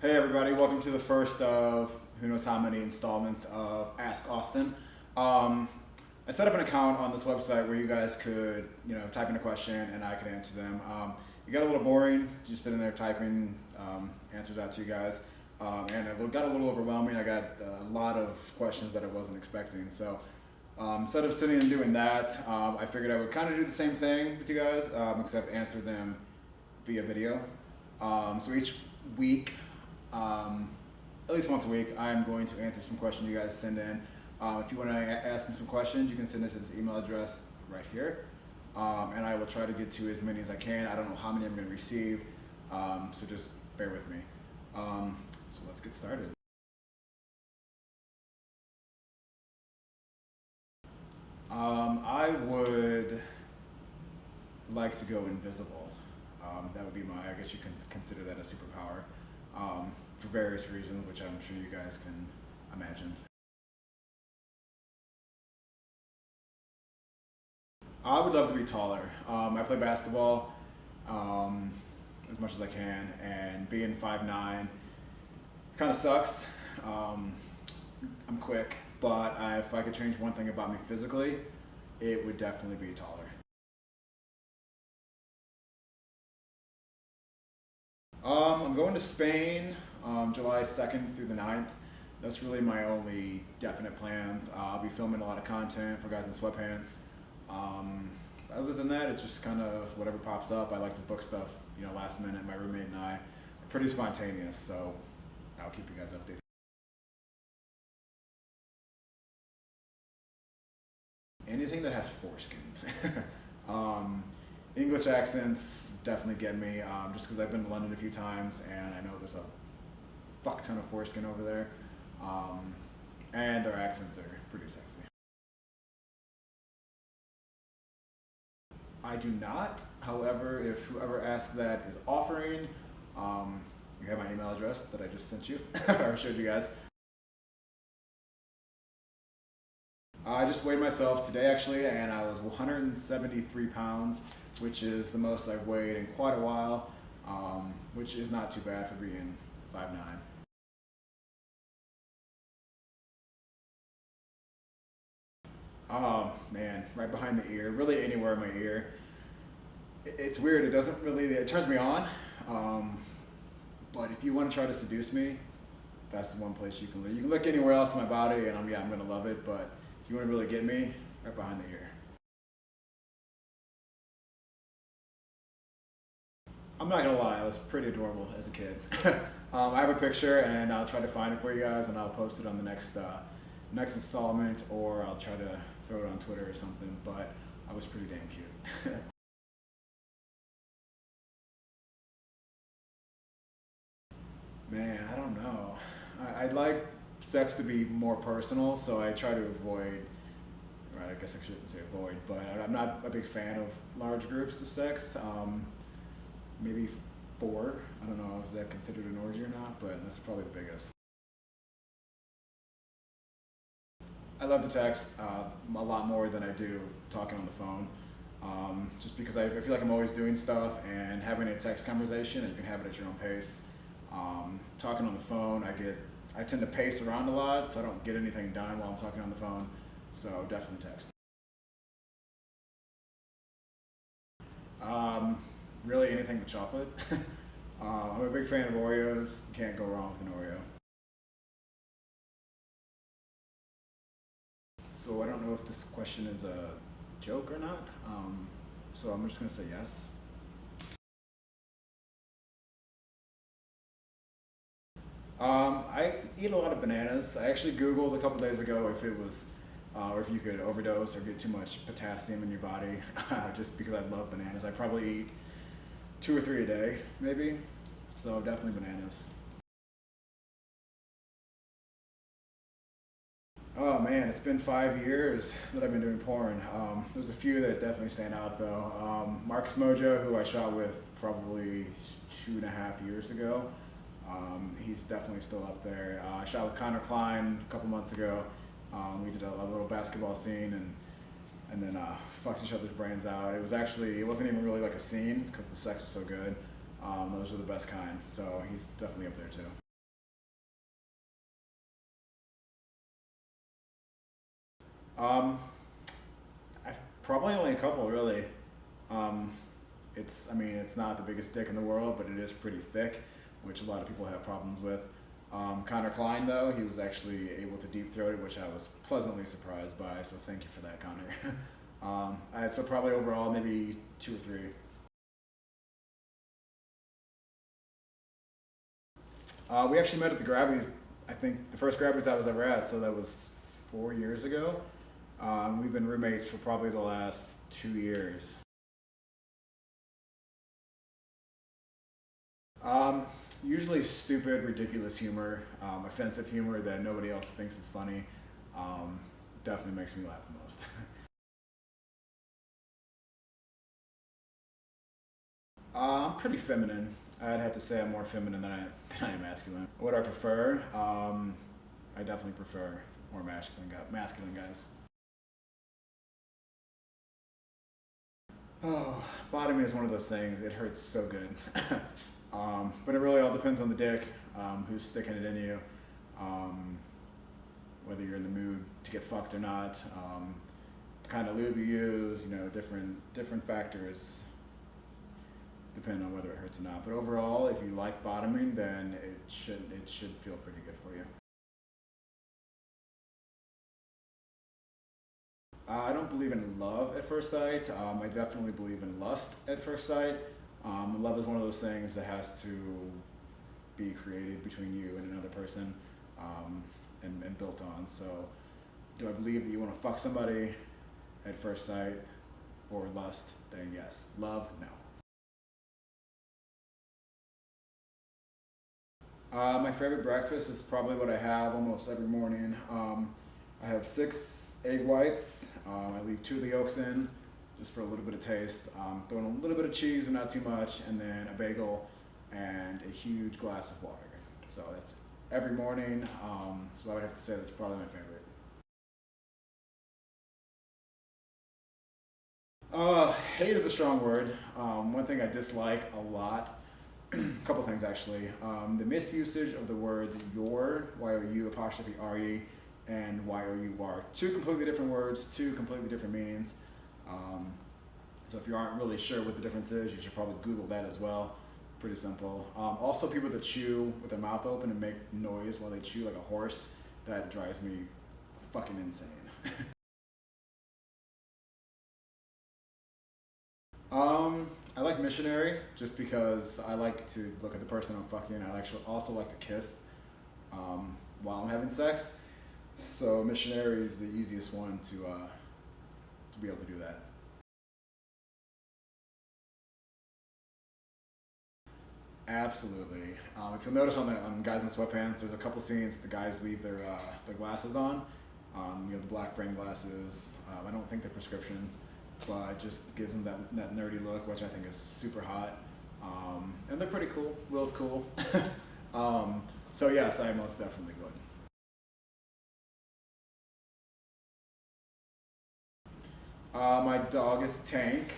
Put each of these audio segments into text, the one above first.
Hey everybody, welcome to the first of who knows how many installments of Ask Austin. I set up an account on this website where you guys could, type in a question and I could answer them. It got a little boring, just sitting there typing answers out to you guys, and it got a little overwhelming. I got a lot of questions that I wasn't expecting. So instead of sitting and doing that, I figured I would kind of do the same thing with you guys, except answer them via video. So each week, at least once a week, I'm going to answer some questions you guys send in. If you want to ask me some questions, you can send it to this email address right here, and I will try to get to as many as I can. I don't know how many I'm going to receive, so just bear with me. So let's get started. I would like to go invisible. That would be I guess you can consider that a superpower, for various reasons, which I'm sure you guys can imagine. I would love to be taller. I play basketball as much as I can, and being 5'9" kind of sucks. I'm quick, but if I could change one thing about me physically, it would definitely be taller. I'm going to Spain July 2nd through the 9th. That's really my only definite plans. I'll be filming a lot of content for Guys in Sweatpants. Other than that, it's just kind of whatever pops up. I like to book stuff, last minute. My roommate and I are pretty spontaneous, so I'll keep you guys updated. Anything that has foreskin. English accents definitely get me, just because I've been to London a few times and I know there's a fuck ton of foreskin over there, and their accents are pretty sexy. I do not. However, if whoever asked that is offering, you have my email address that I just sent you or showed you guys. I just weighed myself today actually, and I was 173 pounds, which is the most I've weighed in quite a while, which is not too bad for being 5'9". Oh man, right behind the ear, really anywhere in my ear. It's weird. It doesn't really. It turns me on, but if you want to try to seduce me, that's the one place you can look. You can look anywhere else in my body, and I'm gonna love it. But if you want to really get me, right behind the ear. I'm not gonna lie, I was pretty adorable as a kid. I have a picture, and I'll try to find it for you guys, and I'll post it on the next installment, or I'll try to throw it on Twitter or something. But I was pretty damn cute. Man, I don't know. I'd like sex to be more personal, so I try to avoid. Right, I guess I shouldn't say avoid, but I'm not a big fan of large groups of sex. Maybe four. I don't know if that considered an orgy or not, but that's probably the biggest. I love to text a lot more than I do talking on the phone. Just because I feel like I'm always doing stuff, and having a text conversation, and you can have it at your own pace. Talking on the phone, I tend to pace around a lot, so I don't get anything done while I'm talking on the phone. So definitely text. Really anything but chocolate. I'm a big fan of Oreos. Can't go wrong with an Oreo. So I don't know if this question is a joke or not. So I'm just gonna say yes. I eat a lot of bananas. I actually Googled a couple days ago if it was, or if you could overdose or get too much potassium in your body, just because I love bananas. I probably eat two or three a day, maybe. So definitely bananas. Oh man, it's been 5 years that I've been doing porn. There's a few that definitely stand out though. Marcus Mojo, who I shot with probably 2.5 years ago. He's definitely still up there. I shot with Connor Klein a couple months ago. We did a little basketball scene, and then fucked each other's brains out. It wasn't even really like a scene because the sex was so good. Those are the best kind. So he's definitely up there too. Um, Probably only a couple, really. Um, I mean, it's not the biggest dick in the world, but it is pretty thick, which a lot of people have problems with. Connor Klein, though, he was actually able to deep throat it, which I was pleasantly surprised by. So thank you for that, Connor. I'd say probably overall maybe two or three. We actually met at the Grabbies. I think the first Grabbies I was ever at, so that was 4 years ago. We've been roommates for probably the last 2 years. Um, Usually stupid, ridiculous humor, offensive humor that nobody else thinks is funny. Um, Definitely makes me laugh the most. I'm pretty feminine. I'd have to say I'm more feminine than I am masculine. What I prefer? I definitely prefer more masculine guys. Oh, bottoming is one of those things. It hurts so good. But it really all depends on the dick, who's sticking it in you, um, whether you're in the mood to get fucked or not, the kind of lube you use. Different factors depend on whether it hurts or not. But overall, if you like bottoming, then it should feel pretty good for you. I don't believe in love at first sight. I definitely believe in lust at first sight. Love is one of those things that has to be created between you and another person, and built on. So, do I believe that you want to fuck somebody at first sight or lust? Then yes. Love, no. My favorite breakfast is probably what I have almost every morning. I have 6 egg whites. I leave 2 of the yolks in just for a little bit of taste. Throwing a little bit of cheese, but not too much, and then a bagel and a huge glass of water. So that's every morning. So I would have to say that's probably my favorite. Hate is a strong word. One thing I dislike a lot, a couple things actually. The misusage of the words your, Y-O-U apostrophe R-E, and Y-O-U-R. Two completely different words, two completely different meanings. Um, so if you aren't really sure what the difference is, you should probably Google that as well. Pretty simple. Also, people that chew with their mouth open and make noise while they chew like a horse, that drives me fucking insane. I like missionary just because I like to look at the person I'm fucking. I actually also like to kiss while I'm having sex. So missionary is the easiest one to be able to do that. Absolutely. If you'll notice on Guys in Sweatpants, there's a couple scenes that the guys leave their glasses on. The black frame glasses. I don't think they're prescription, but it just gives them that nerdy look, which I think is super hot. And they're pretty cool. Will's cool. So yes, I most definitely would. My dog is Tank.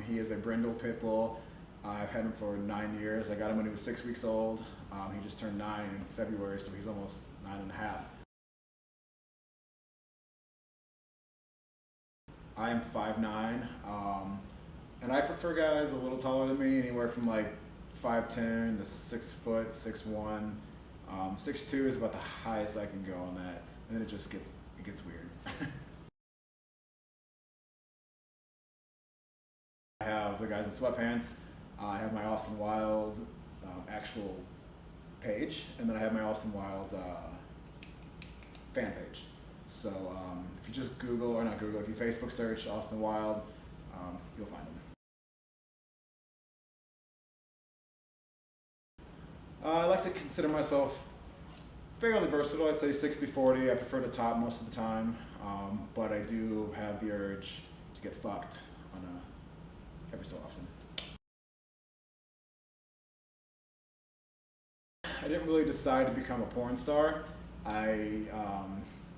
He is a Brindle Pit Bull. I've had him for 9 years. I got him when he was 6 weeks old. He just turned 9 in February, so he's almost 9 and a half. I am 5'9", and I prefer guys a little taller than me, anywhere from like 5'10" to 6 foot, 6'1". 6'2" is about the highest I can go on that, and then it gets weird. I have the Guys in Sweatpants. I have my Austin Wild actual page, and then I have my Austin Wild fan page. So if you just Google, or not Google, if you Facebook search Austin Wild, you'll find them. I like to consider myself fairly versatile. I'd say 60-40. I prefer to top most of the time, but I do have the urge to get fucked on every so often. I didn't really decide to become a porn star.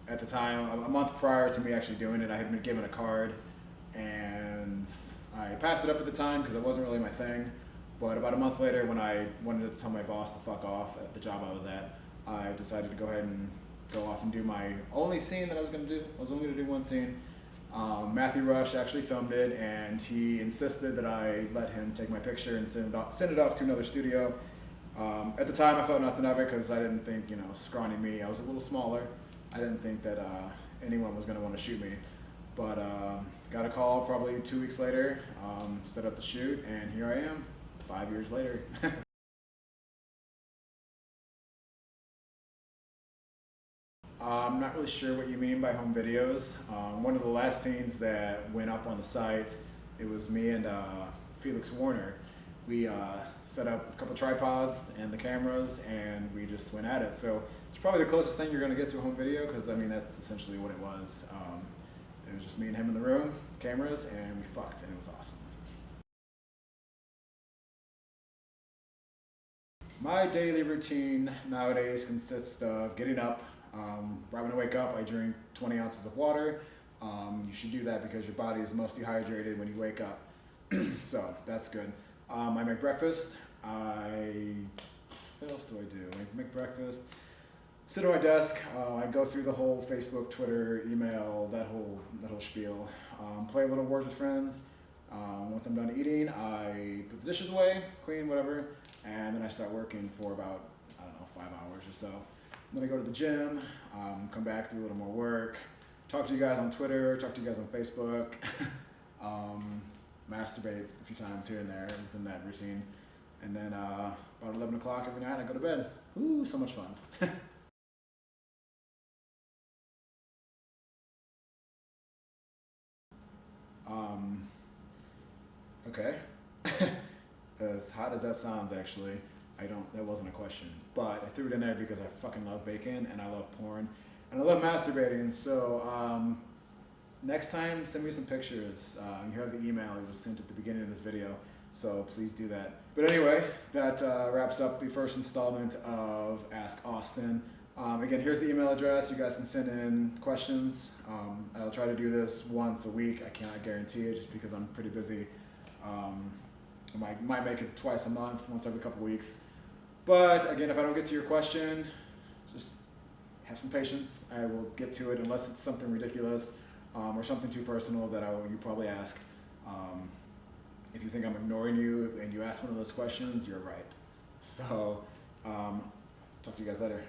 At the time, a month prior to me actually doing it, I had been given a card, and I passed it up at the time because it wasn't really my thing. But about a month later, when I wanted to tell my boss to fuck off at the job I was at, I decided to go ahead and go off and do my only scene that I was going to do. I was only going to do one scene. Matthew Rush actually filmed it, and he insisted that I let him take my picture and send it off to another studio. At the time, I thought nothing of it because I didn't think, scrawny me. I was a little smaller. I didn't think that anyone was going to want to shoot me. But got a call probably 2 weeks later, set up the shoot, and here I am, 5 years later. I'm not really sure what you mean by home videos. One of the last scenes that went up on the site, it was me and Felix Warner. We set up a couple tripods and the cameras, and we just went at it. So it's probably the closest thing you're going to get to a home video, because I mean that's essentially what it was. It was just me and him in the room, cameras, and we fucked, and it was awesome. My daily routine nowadays consists of getting up. Right when I wake up, I drink 20 ounces of water. You should do that because your body is most dehydrated when you wake up. So that's good. I make breakfast. What else do I do? I make breakfast. Sit at my desk. I go through the whole Facebook, Twitter, email, that whole spiel. Play a little Words with Friends. Once I'm done eating, I put the dishes away, clean, whatever, and then I start working for about, 5 hours or so. Then I go to the gym, come back, do a little more work, talk to you guys on Twitter, talk to you guys on Facebook, masturbate a few times here and there within that routine. And then about 11 o'clock every night I go to bed. Ooh, so much fun. Okay. As hot as that sounds, actually, that wasn't a question. But I threw it in there because I fucking love bacon, and I love porn, and I love masturbating. So next time, send me some pictures. You have the email. It was sent at the beginning of this video, so please do that. But anyway, that wraps up the first installment of Ask Austin. Again, here's the email address. You guys can send in questions. I'll try to do this once a week. I cannot guarantee it just because I'm pretty busy. I might make it twice a month, once every couple weeks. But again, if I don't get to your question, just have some patience. I will get to it unless it's something ridiculous or something too personal that you probably ask. If you think I'm ignoring you and you ask one of those questions, you're right. So, talk to you guys later.